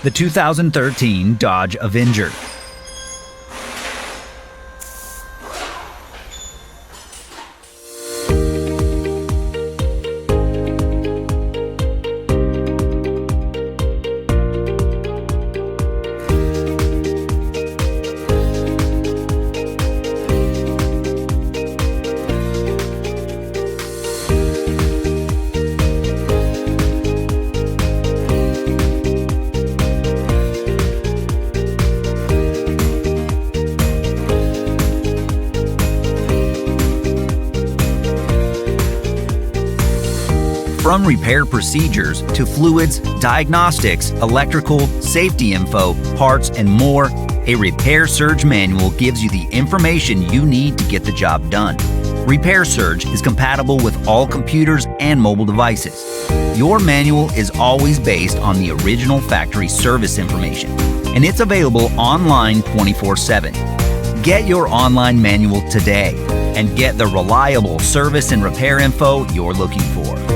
The 2013 Dodge Avenger. From repair procedures to fluids, diagnostics, electrical, safety info, parts, and more, a Repair Surge manual gives you the information you need to get the job done. Repair Surge is compatible with all computers and mobile devices. Your manual is always based on the original factory service information, and it's available online 24/7. Get your online manual today and get the reliable service and repair info you're looking for.